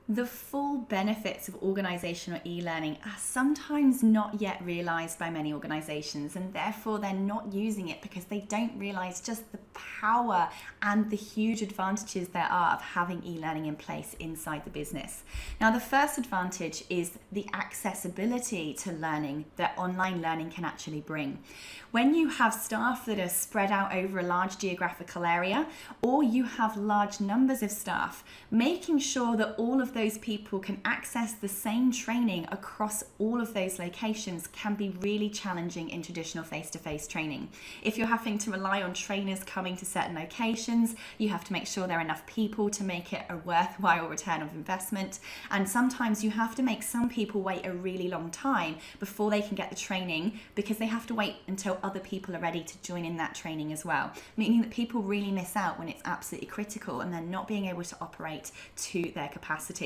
The full benefits of organizational e-learning are sometimes not yet realized by many organizations, and therefore they're not using it because they don't realize just the power and the huge advantages there are of having e-learning in place inside the business. Now, the first advantage is the accessibility to learning that online learning can actually bring. When you have staff that are spread out over a large geographical area, or you have large numbers of staff, making sure that all of those people can access the same training across all of those locations can be really challenging in traditional face-to-face training. If you're having to rely on trainers coming to certain locations, you have to make sure there are enough people to make it a worthwhile return of investment. And sometimes you have to make some people wait a really long time before they can get the training because they have to wait until other people are ready to join in that training as well, meaning that people really miss out when it's absolutely critical and they're not being able to operate to their capacity.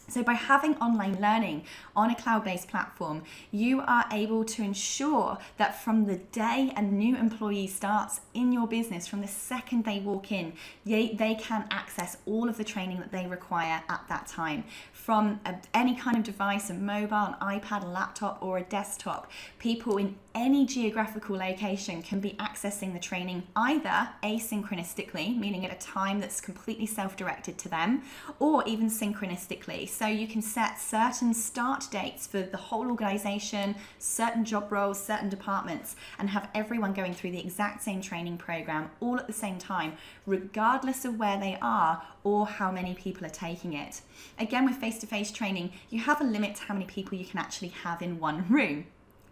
So by having online learning on a cloud-based platform, you are able to ensure that from the day a new employee starts in your business, from the second they walk in, they can access all of the training that they require at that time. From any kind of device, a mobile, an iPad, a laptop, or a desktop, people in any geographical location can be accessing the training either asynchronistically, meaning at a time that's completely self-directed to them, or even synchronistically. So you can set certain start dates for the whole organization, certain job roles, certain departments, and have everyone going through the exact same training program all at the same time, regardless of where they are or how many people are taking it. Again, with face-to-face training, you have a limit to how many people you can actually have in one room.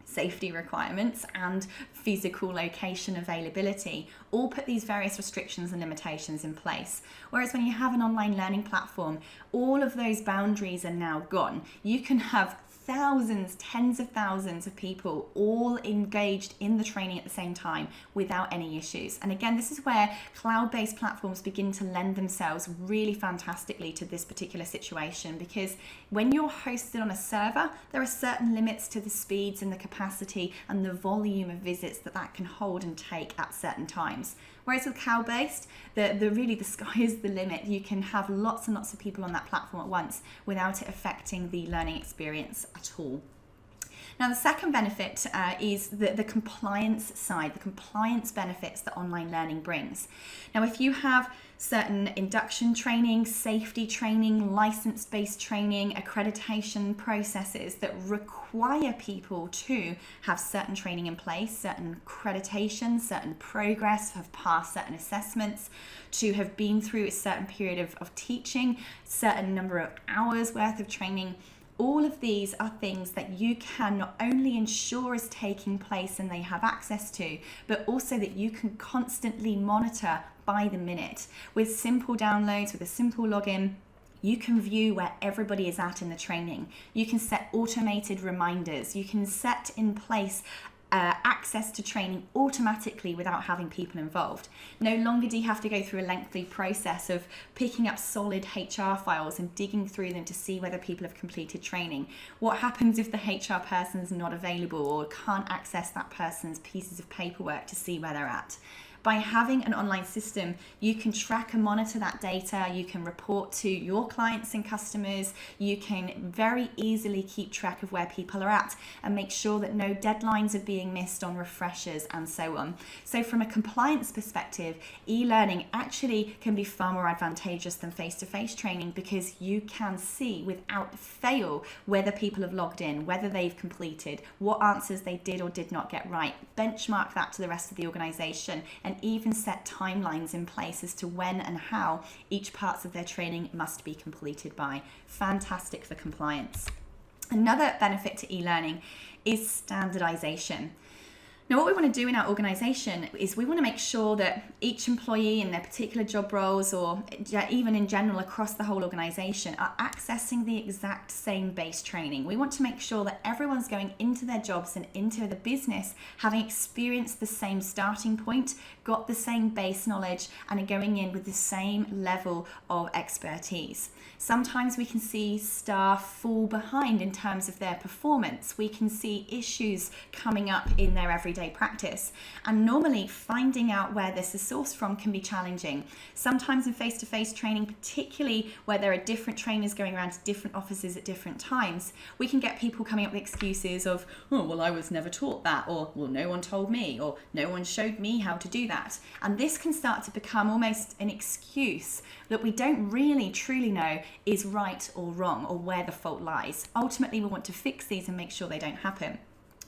Safety requirements and physical location availability all put these various restrictions and limitations in place. Whereas when you have an online learning platform, all of those boundaries are now gone. You can have thousands, tens of thousands of people all engaged in the training at the same time without any issues. And again, this is where cloud-based platforms begin to lend themselves really fantastically to this particular situation, because when you're hosted on a server, there are certain limits to the speeds and the capacity and the volume of visits that can hold and take at certain times. Whereas with cloud-based, the sky is the limit. You can have lots and lots of people on that platform at once without it affecting the learning experience at all. Now, the second benefit is the compliance side, the compliance benefits that online learning brings. Now, if you have certain induction training, safety training, license-based training, accreditation processes that require people to have certain training in place, certain accreditation, certain progress, have passed certain assessments, to have been through a certain period of teaching, certain number of hours worth of training, all of these are things that you can not only ensure is taking place and they have access to, but also that you can constantly monitor by the minute. With simple downloads, with a simple login, you can view where everybody is at in the training. You can set automated reminders. You can set in place access to training automatically without having people involved. No longer do you have to go through a lengthy process of picking up solid HR files and digging through them to see whether people have completed training. What happens if the HR person's not available or can't access that person's pieces of paperwork to see where they're at? By having an online system, you can track and monitor that data, you can report to your clients and customers, you can very easily keep track of where people are at and make sure that no deadlines are being missed on refreshers and so on. So from a compliance perspective, e-learning actually can be far more advantageous than face-to-face training, because you can see without fail whether people have logged in, whether they've completed, what answers they did or did not get right, benchmark that to the rest of the organization, and even set timelines in place as to when and how each parts of their training must be completed by. Fantastic for compliance. Another benefit to e-learning is standardization. Now, what we want to do in our organization is we want to make sure that each employee in their particular job roles, or even in general across the whole organization, are accessing the exact same base training. We want to make sure that everyone's going into their jobs and into the business having experienced the same starting point, got the same base knowledge, and are going in with the same level of expertise. Sometimes we can see staff fall behind in terms of their performance. We can see issues coming up in their everyday everyday practice. And normally finding out where this is sourced from can be challenging. Sometimes in face-to-face training, particularly where there are different trainers going around to different offices at different times, we can get people coming up with excuses of, oh, well, I was never taught that, or, well, no one told me, or no one showed me how to do that. And this can start to become almost an excuse that we don't really truly know is right or wrong, or where the fault lies. Ultimately, we want to fix these and make sure they don't happen.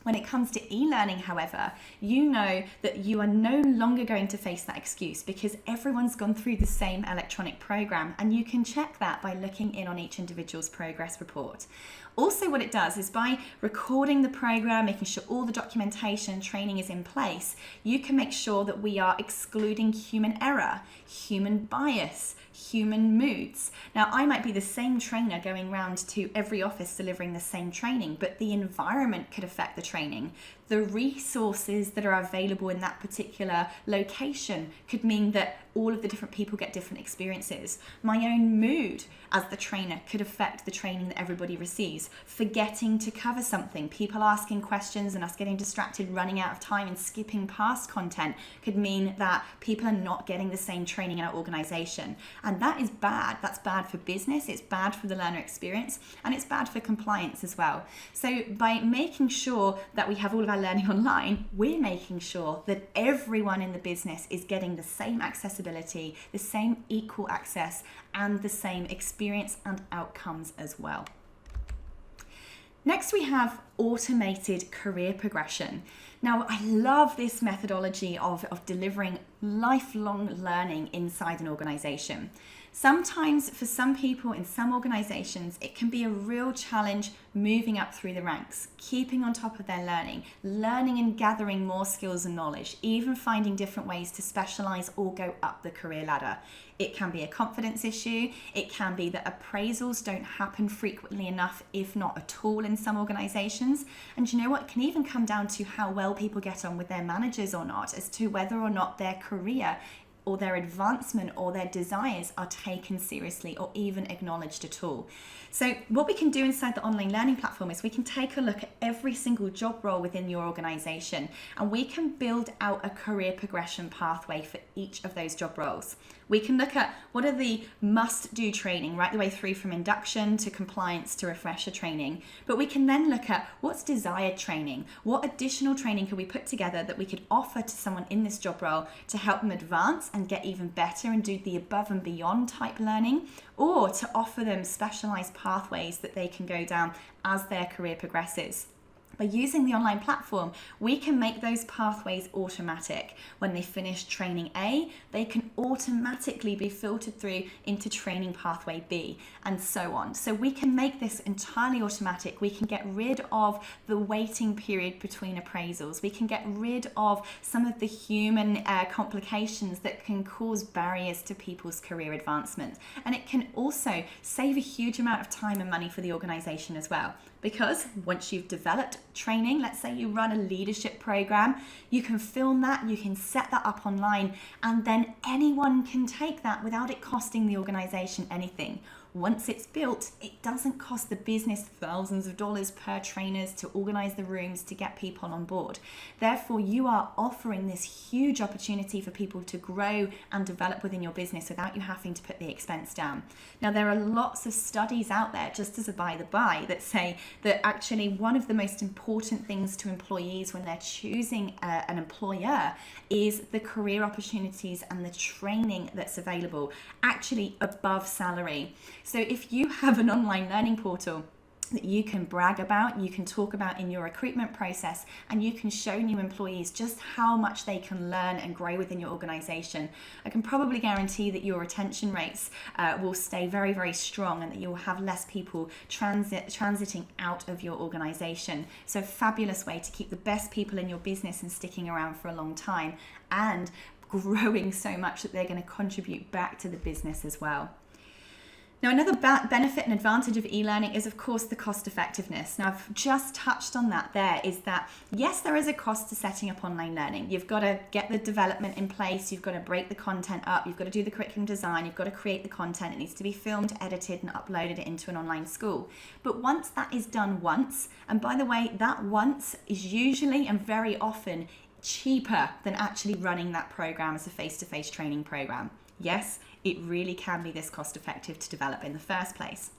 When it comes to e-learning, however, you know that you are no longer going to face that excuse because everyone's gone through the same electronic program, and you can check that by looking in on each individual's progress report. Also, what it does is by recording the program, making sure all the documentation and training is in place, you can make sure that we are excluding human error, human bias, human moods. Now, I might be the same trainer going around to every office delivering the same training, but the environment could affect the training. The resources that are available in that particular location could mean that all of the different people get different experiences. My own mood as the trainer could affect the training that everybody receives. Forgetting to cover something, people asking questions and us getting distracted, running out of time and skipping past content could mean that people are not getting the same training in our organization. And that is bad. That's bad for business, it's bad for the learner experience, and it's bad for compliance as well. So by making sure that we have all of our learning online, we're making sure that everyone in the business is getting the same accessibility, the same equal access, and the same experience and outcomes as well. Next, we have automated career progression. Now, I love this methodology of delivering lifelong learning inside an organization. Sometimes for some people in some organizations, it can be a real challenge moving up through the ranks, keeping on top of their learning and gathering more skills and knowledge, even finding different ways to specialize or go up the career ladder. It can be a confidence issue. It can be that appraisals don't happen frequently enough, if not at all, in some organizations. And you know what? It can even come down to how well people get on with their managers or not, as to whether or not their career or their advancement or their desires are taken seriously or even acknowledged at all. So what we can do inside the online learning platform is we can take a look at every single job role within your organization, and we can build out a career progression pathway for each of those job roles. We can look at what are the must-do training right the way through from induction to compliance to refresher training. But we can then look at what's desired training. What additional training can we put together that we could offer to someone in this job role to help them advance and get even better and do the above and beyond type learning, or to offer them specialized pathways that they can go down as their career progresses. By using the online platform, we can make those pathways automatic. When they finish training A, they can automatically be filtered through into training pathway B, and so on. So we can make this entirely automatic. We can get rid of the waiting period between appraisals. We can get rid of some of the human complications that can cause barriers to people's career advancement. And it can also save a huge amount of time and money for the organization as well. Because once you've developed training, let's say you run a leadership program, you can film that, you can set that up online, and then anyone can take that without it costing the organization anything. Once it's built, it doesn't cost the business thousands of dollars per trainers to organize the rooms to get people on board. Therefore, you are offering this huge opportunity for people to grow and develop within your business without you having to put the expense down. Now, there are lots of studies out there, just as a by the by, that say that actually one of the most important things to employees when they're choosing an employer is the career opportunities and the training that's available, actually above salary. So if you have an online learning portal that you can brag about, you can talk about in your recruitment process, and you can show new employees just how much they can learn and grow within your organization, I can probably guarantee that your retention rates will stay very, very strong, and that you'll have less people transiting out of your organization. So a fabulous way to keep the best people in your business and sticking around for a long time, and growing so much that they're going to contribute back to the business as well. Now, another benefit and advantage of e-learning is, of course, the cost effectiveness. Now, I've just touched on that there, is that, yes, there is a cost to setting up online learning. You've got to get the development in place. You've got to break the content up. You've got to do the curriculum design. You've got to create the content. It needs to be filmed, edited, and uploaded into an online school. But once that is done once, and by the way, that once is usually and very often cheaper than actually running that program as a face-to-face training program. Yes, it really can be this cost effective to develop in the first place.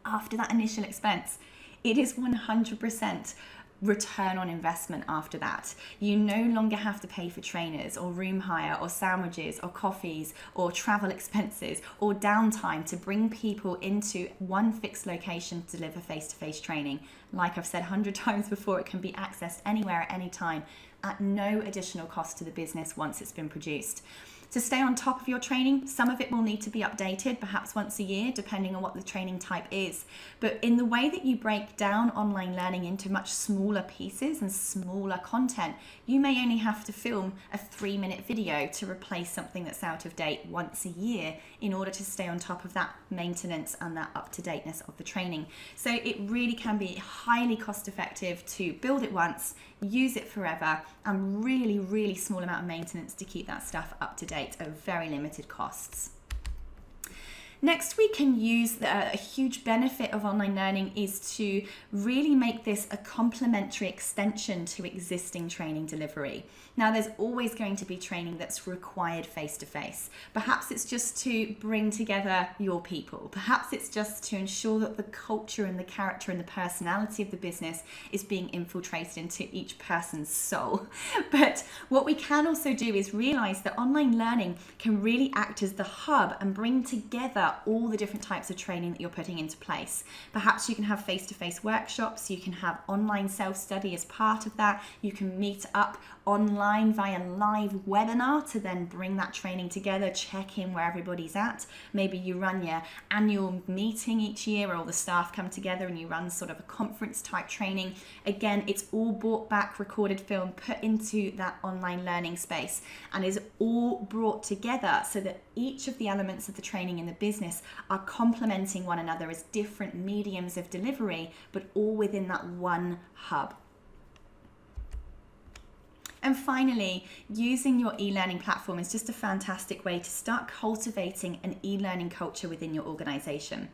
After that initial expense, it is 100% return on investment after that. You no longer have to pay for trainers or room hire or sandwiches or coffees or travel expenses or downtime to bring people into one fixed location to deliver face-to-face training. Like I've said 100 times before, it can be accessed anywhere at any time at no additional cost to the business once it's been produced. To stay on top of your training, some of it will need to be updated, perhaps once a year, depending on what the training type is. But in the way that you break down online learning into much smaller pieces and smaller content, you may only have to film a 3-minute video to replace something that's out of date once a year in order to stay on top of that maintenance and that up-to-dateness of the training. So it really can be highly cost effective to build it once, use it forever, and really, really small amount of maintenance to keep that stuff up to date at very limited costs. Next, we can use a huge benefit of online learning is to really make this a complementary extension to existing training delivery. Now, there's always going to be training that's required face-to-face. Perhaps it's just to bring together your people. Perhaps it's just to ensure that the culture and the character and the personality of the business is being infiltrated into each person's soul. But what we can also do is realize that online learning can really act as the hub and bring together all the different types of training that you're putting into place. Perhaps you can have face-to-face workshops, you can have online self-study as part of that, you can meet up online via live webinar to then bring that training together, check in where everybody's at. Maybe you run your annual meeting each year where all the staff come together and you run sort of a conference type training. Again, it's all brought back, recorded film, put into that online learning space and is all brought together so that each of the elements of the training in the business are complementing one another as different mediums of delivery, but all within that one hub. And finally, using your e-learning platform is just a fantastic way to start cultivating an e-learning culture within your organization.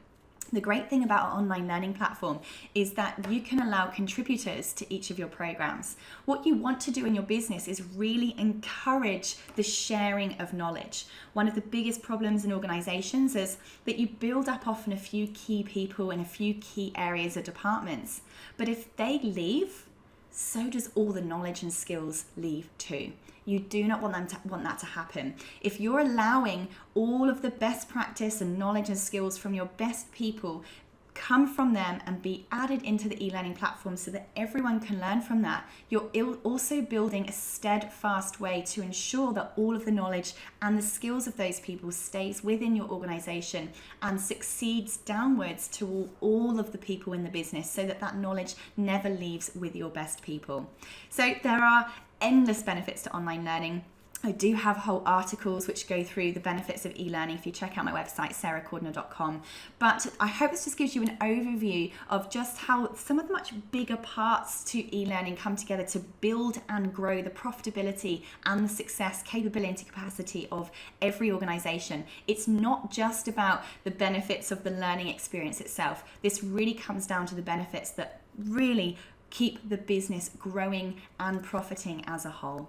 The great thing about an online learning platform is that you can allow contributors to each of your programs. What you want to do in your business is really encourage the sharing of knowledge. One of the biggest problems in organizations is that you build up often a few key people in a few key areas or departments. But if they leave, so does all the knowledge and skills leave too. You do not want that to happen. If you're allowing all of the best practice and knowledge and skills from your best people come from them and be added into the e-learning platform so that everyone can learn from that, you're also building a steadfast way to ensure that all of the knowledge and the skills of those people stays within your organization and succeeds downwards to all of the people in the business so that that knowledge never leaves with your best people. So there are endless benefits to online learning. I do have whole articles which go through the benefits of e-learning if you check out my website, sarahcordner.com. But I hope this just gives you an overview of just how some of the much bigger parts to e-learning come together to build and grow the profitability and the success, capability and capacity of every organization. It's not just about the benefits of the learning experience itself. This really comes down to the benefits that really keep the business growing and profiting as a whole.